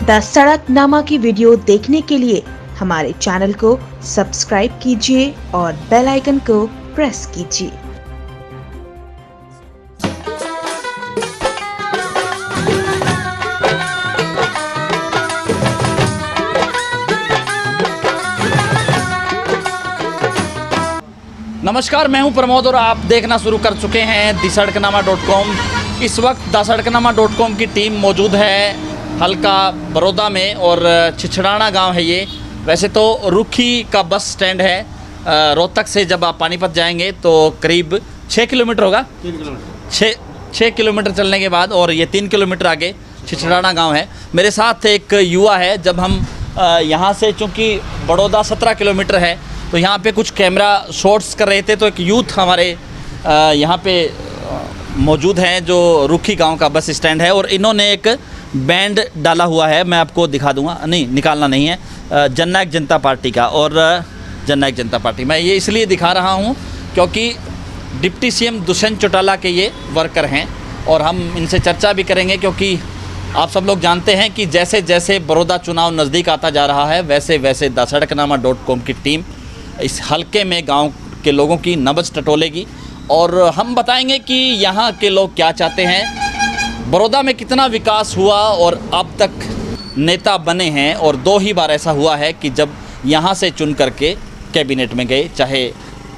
The सड़कनामा की video देखने के लिए हमारे चैनल को सब्सक्राइब कीजिए और बेल आइकन को प्रेस कीजिए। नमस्कार, मैं हूं प्रमोद और आप देखना शुरू कर चुके हैं दसड़कनामा.com। इस वक्त दसड़कनामा.com की टीम मौजूद है हल्का बड़ौदा में और छिछड़ाना गांव है ये। वैसे तो रुखी का बस स्टैंड है। रोहतक से जब आप पानीपत जाएंगे तो करीब 6 किलोमीटर होगा, 6 किलोमीटर चलने के बाद, और ये 3 किलोमीटर आगे छिछड़ाना गाँव है। मेरे साथ एक युवा है। जब हम यहाँ से, चूँकि बड़ौदा 17 किलोमीटर है, तो यहाँ पे कुछ कैमरा शॉट्स कर रहे थे, तो एक यूथ हमारे यहाँ पे मौजूद हैं जो रुखी गांव का बस स्टैंड है, और इन्होंने एक बैंड डाला हुआ है। मैं आपको दिखा दूंगा, नहीं निकालना नहीं है, जननायक जनता पार्टी का। और जननायक जनता पार्टी मैं ये इसलिए दिखा रहा हूँ क्योंकि डिप्टी सीएम दुष्यंत चौटाला के ये वर्कर हैं, और हम इनसे चर्चा भी करेंगे क्योंकि आप सब लोग जानते हैं कि जैसे जैसे बड़ौदा चुनाव नज़दीक आता जा रहा है, वैसे वैसे दसड़कनामा.com की टीम इस हलके में गांव के लोगों की नब्ज़ टटोलेगी, और हम बताएंगे कि यहाँ के लोग क्या चाहते हैं, बड़ौदा में कितना विकास हुआ और अब तक नेता बने हैं। और 2 ही बार ऐसा हुआ है कि जब यहाँ से चुन करके कैबिनेट में गए, चाहे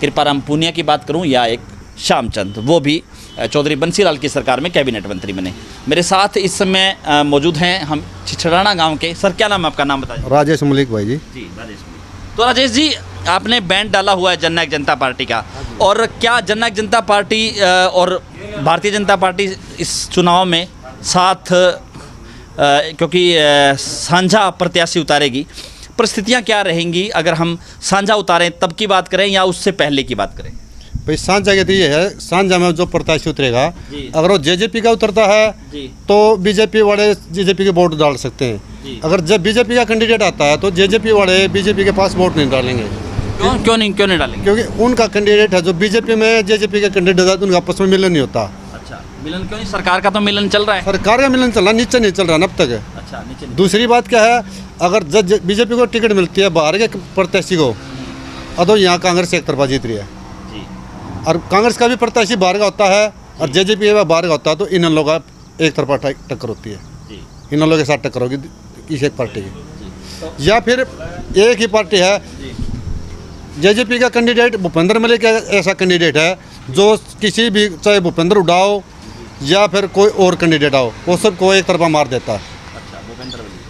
कृपाराम पुनिया की बात करूँ या एक श्यामचंद, वो भी चौधरी बंसीलाल की सरकार में कैबिनेट मंत्री बने। मेरे साथ इस समय मौजूद हैं हम छिछड़ाना गाँव के। सर, क्या नाम है आपका? नाम बताइए। राजेश मलिक भाई जी। जी, राजेश मलिक। तो राजेश जी, आपने बैंड डाला हुआ है जननायक जनता पार्टी का, और क्या जननायक जनता पार्टी और भारतीय जनता पार्टी इस चुनाव में साथ, क्योंकि साझा प्रत्याशी उतारेगी, परिस्थितियां क्या रहेंगी अगर हम साझा उतारें तब की बात करें या उससे पहले की बात करें? भाई साझा के तो ये है, साझा में जो प्रत्याशी उतरेगा, अगर वो जेजेपी का उतरता है तो बीजेपी वाले जेजेपी के वोट डाल सकते हैं। अगर जब बीजेपी का कैंडिडेट आता है तो जेजेपी वाले बीजेपी के पास वोट नहीं डालेंगे। क्यों नहीं डालेंगे? क्योंकि उनका कैंडिडेट है जो बीजेपी में, जेजेपी का कैंडिडेट है, उनका आपस में मिलन नहीं होता। अच्छा, मिलन क्यों नहीं? सरकार का तो मिलन चल रहा है। सरकार का मिलन चल रहा है, नीचे नहीं चल रहा है अब तक। अच्छा, नीचे। दूसरी बात क्या है, अगर बीजेपी को टिकट मिलती है बाहर के प्रत्याशी को, तो यहाँ कांग्रेस एक तरफा जीत रही है, और कांग्रेस का भी प्रत्याशी बाहर का होता है और जेजेपी का बाहर का होता है, तो इन लोगों का एक तरफा टक्कर होती है। इन लोगों के साथ टक्कर होगी इस एक पार्टी की। या फिर एक ही पार्टी है, जेजेपी का कैंडिडेट भूपेंद्र मलिक ऐसा कैंडिडेट है जो किसी भी, चाहे भूपेंद्र उड़ाओ या फिर कोई और कैंडिडेट आओ, वो सबको एक तरफा मार देता है। अच्छा,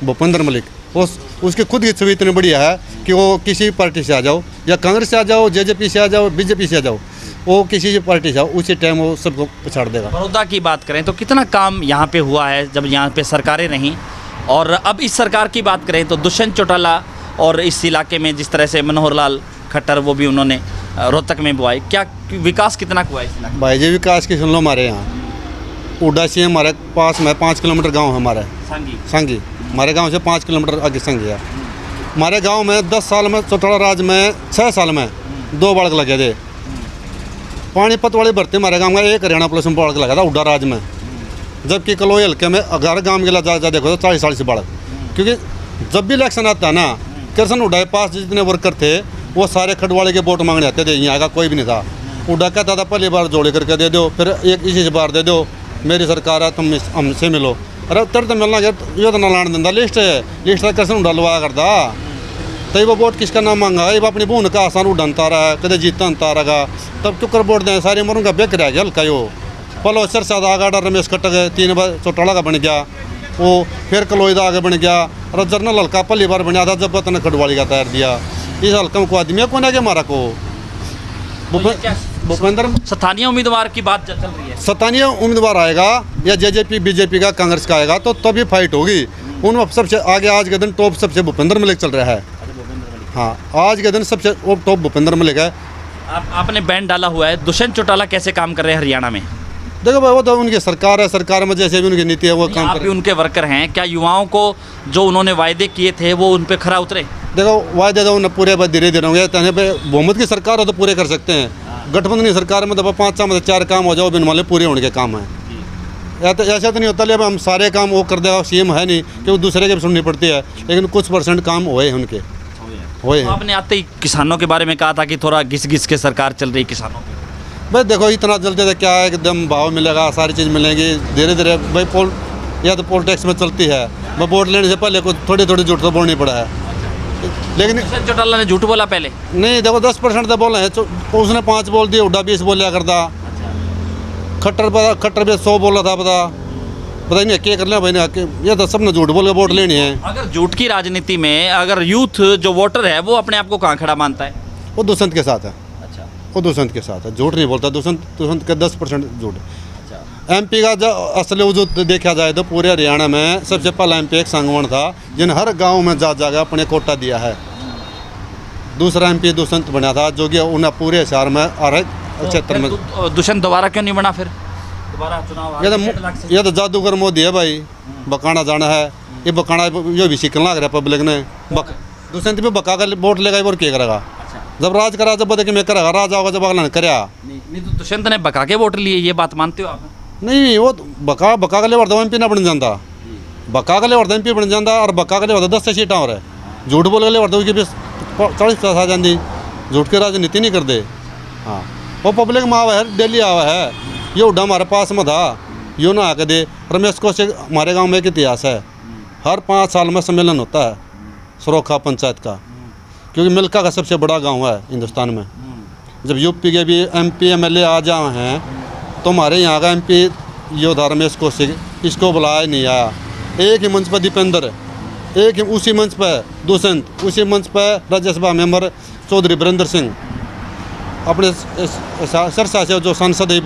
भूपेंद्र मलिक उसकी खुद की छवि इतनी बढ़िया है कि वो किसी पार्टी से आ जाओ, या कांग्रेस से आ जाओ, जेजेपी से आ जाओ, बीजेपी से आ जाओ, वो किसी पार्टी से आओ, उसी टाइम वो सबको पछाड़ देगा। बड़ौदा की बात करें तो कितना काम यहाँ पे हुआ है जब यहाँ पे सरकारें नहीं, और अब इस सरकार की बात करें तो दुष्यंत चौटाला और इस इलाके में जिस तरह से मनोहर लाल खट्टर, वो भी उन्होंने रोहतक में बुआई, क्या विकास कितना हुआ है इस इलाके? भाई जी, विकास की सुन लो, हमारे यहाँ उड्डा से हमारे पास में 5 किलोमीटर गाँव है हमारा सांगी। हमारे गांव से 5 किलोमीटर आगे संग है। हमारे गांव में 10 साल में, चौटाला राज में 6 साल में 2 बाढ़ लगे थे। पानीपत वाली भर्ती हमारे गांव में एक हरियाणा पुलिस में बाढ़ लगा था उड्डा राज में, जबकि कलोई हल्के में 11 गाँव के जा देखो तो 40 से बाढ़। क्योंकि जब भी इलेक्शन आता है ना, कृष्ण उड्डा के पास जितने वर्कर थे वो सारे खडवाले के वोट मांगने आते थे। यहाँ का कोई भी नहीं था। उड्डा कहता था पहली बार जोड़े करके दे दो, फिर एक इसी से बार दे दो, मेरी सरकार है, तुम हमसे मिलो। अरे तेरे तो मिलना ये तो ना लाने देंदा, लिस्ट का कृष्ण उड्डा लवाया करता, तो वो वोट किसका नाम मांगा? ये अपनी बून का आसान उड़ानता रहा, कदे जीता अंता रहा, तब क्यों कर वोट दें? सारी उम्र का बेक रह गया हल्का। यो पलो सिरसा आगा रमेश खट्टर 3 बार चौटाला का बन गया, वो फिर कलोई का आगे बन गया, और जनरल हल्का पहली बार बना था जब ने खडवाली का तैयार दिया। इस हल्का को आदमी कौन है हमारा को भूपेंद्र स्थानीय उम्मीदवार की बात चल रही है। स्थानीय उम्मीदवार आएगा या जेजेपी बीजेपी का कांग्रेस का आएगा तो तभी फाइट होगी। उन सबसे आगे आज के दिन टॉप सबसे भूपेंद्र मलिक चल रहा है। हाँ, आज के दिन सबसे टॉप भूपेंद्र मलिक है। आपने बैन डाला हुआ है, दुष्यंत चौटाला कैसे काम कर रहे हैं हरियाणा में? देखो भाई, वो तो उनकी सरकार है, सरकार में जैसे भी उनकी नीति है वो काम आप भी उनके वर्कर हैं, क्या युवाओं को जो उन्होंने वायदे किए थे वो उन पे खरा उतरे? देखो, वायदे तो उन्हें पूरे धीरे धीरे होंगे। बहुमत की सरकार हो तो पूरे कर सकते हैं। गठबंधन की सरकार में तो 5 में 4 काम हो जाओ, बिन माले पूरे होने के काम है। या तो ऐसा तो नहीं होता ले हम सारे काम वो कर देगा, सीएम है नहीं कि वो दूसरे के भी सुननी पड़ती है, लेकिन कुछ परसेंट काम हुए हैं उनके, हुए तो हैं। आपने आते ही किसानों के बारे में कहा था कि थोड़ा घिस घिस के सरकार चल रही किसानों की। भाई देखो इतना जल्दी तो क्या है, एकदम भाव मिलेगा, सारी चीज़ मिलेंगी धीरे धीरे। भाई या तो पोल टैक्स में चलती है, मैं वोट लेने से पहले कुछ थोड़ी थोड़ी झूठ तो बोलनी पड़ा है, लेकिन दुष्यंत चौटाला ने झूठ बोला पहले। नहीं देखो 10% तो बोले हैं, उसने 5 बोल दिए, उड्डा 20 बोलिया करता, खट्टर भी 100 बोला था, पता नहीं क्या कर लिया भाई ने आके, ये तो सबने झूठ बोल के वोट लेनी है। अगर झूठ की राजनीति में अगर यूथ जो वोटर है वो अपने आप को कहाँ खड़ा मानता है? वो दुष्यंत के साथ है, अच्छा वो दुष्यंत के साथ है, झूठ नहीं बोलता दुष्यंत का 10% झूठ। अच्छा। एमपी का जो असली वजूद देखा जाए तो पूरे हरियाणा में सबसे पहला एमपी एक संगवान था, जिन हर गांव में जा जाकर अपने कोटा दिया है। दूसरा एमपी दुष्यंत बना था, जो कि उन्हें पूरे शहर में हर एक क्षेत्र में। दुष्यंत दोबारा क्यों नहीं बना फिर? दोबारा चुनाव ये तो जादूगर मोदी है भाई, बकाना जाना है, ये बकाना यो भी सीखने लग रहा है पब्लिक ने। दुष्यंत भी बका कर वोट लेगा और क्या करेगा? जब राज करा जब बोले कि मैं करेगा, राज होगा जब अगला ने कराया। नहीं तो दुष्यंत ने बका के वोट लिए, ये बात मानते हो आप? नहीं वो बका का ले वर्धा एमपी ना बन जाता, बका का ले वर्धा एमपी बन जाता, और बका का ले वर्धा 10 सीटा और है। झूठ बोल के ले वर्धा की 40-50 आ जाती, झूठ की राजनीति नहीं करते। हाँ वो पब्लिक में आवा है, डेली आवा है, ये उड्डा हमारे पास में था, यो ना आके दे। रमेश कौशिक हमारे गांव में एक इतिहास है, हर 5 साल में सम्मेलन होता है सरोखा पंचायत का, क्योंकि मिल्का का सबसे बड़ा गांव है हिंदुस्तान में। जब यूपी के भी एमपी एमएलए आ जाए हैं तो हमारे यहाँ का एमपी यो था रमेश कौशिक, इसको बुलाया नहीं आया। एक ही मंच पर दीपेंद्र, एक ही उसी मंच पर दुष्यंत, उसी मंच पर राज्यसभा मेंबर चौधरी वीरेंद्र सिंह, अपने सिरसा से जो सांसद है,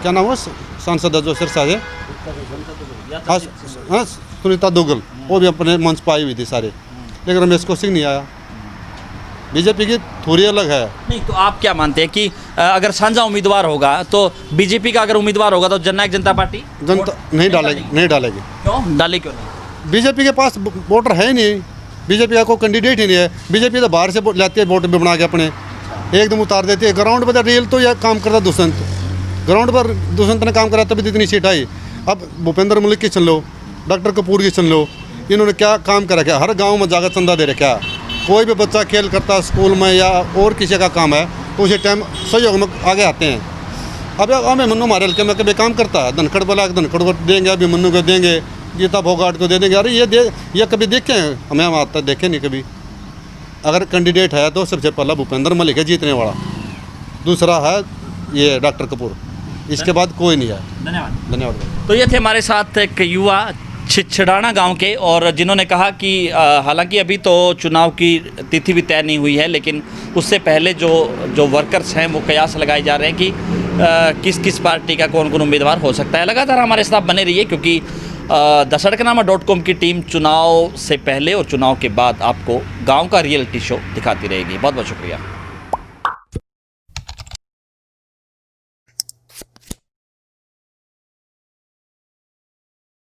क्या नाम है सांसद है जो सिरसा से, हाँ सुनीता दुग्गल, वो भी अपने मंच पर आई हुई थी सारे, लेकिन रमेश कौशिक नहीं आया। बीजेपी की थोड़ी अलग है। नहीं तो आप क्या मानते हैं कि अगर साझा उम्मीदवार होगा तो बीजेपी का अगर उम्मीदवार होगा तो जननायक जनता पार्टी जनता नहीं डालेगी, नहीं डालेगी। क्यों डाले, क्यों नहीं? बीजेपी के पास वोटर है ही नहीं, बीजेपी का कोई कैंडिडेट ही नहीं है। बीजेपी तो बाहर से लाती है वोट भी बना के अपने, एकदम उतार देती है। ग्राउंड पर रियल तो यह काम करता दुष्यंत, ग्राउंड पर दुष्यंत ने काम करा तभी इतनी सीट आई। अब भूपेंद्र मलिक की सुन लो, डॉक्टर कपूर की सुन लो, इन्होंने क्या काम करा, क्या हर गाँव में जाकर चंदा दे रखा। कोई भी बच्चा खेल करता स्कूल में या और किसी का काम है तो उसी टाइम सहयोग में आगे आते हैं। अब हमें मन्नू हमारे हल्के में कभी काम करता है, धनखड़ बोला धनखड़ को देंगे, अभी मन्नू को देंगे, गीता फोगाट को दे देंगे। अरे ये कभी देखे हैं? हमें हम आता देखे नहीं कभी। अगर कैंडिडेट है तो सबसे पहला भूपेंद्र मलिक है जीतने वाला, दूसरा है ये डॉक्टर कपूर, इसके बाद कोई नहीं है। धन्यवाद। तो ये थे हमारे साथ एक युवा छिछड़ाना गांव के, और जिन्होंने कहा कि हालांकि अभी तो चुनाव की तिथि भी तय नहीं हुई है, लेकिन उससे पहले जो वर्कर्स हैं वो कयास लगाए जा रहे हैं कि किस किस पार्टी का कौन कौन उम्मीदवार हो सकता है। लगातार हमारे साथ बने रहिए, क्योंकि दसड़कनामा.com की टीम चुनाव से पहले और चुनाव के बाद आपको गाँव का रियलिटी शो दिखाती रहेगी। बहुत बहुत शुक्रिया।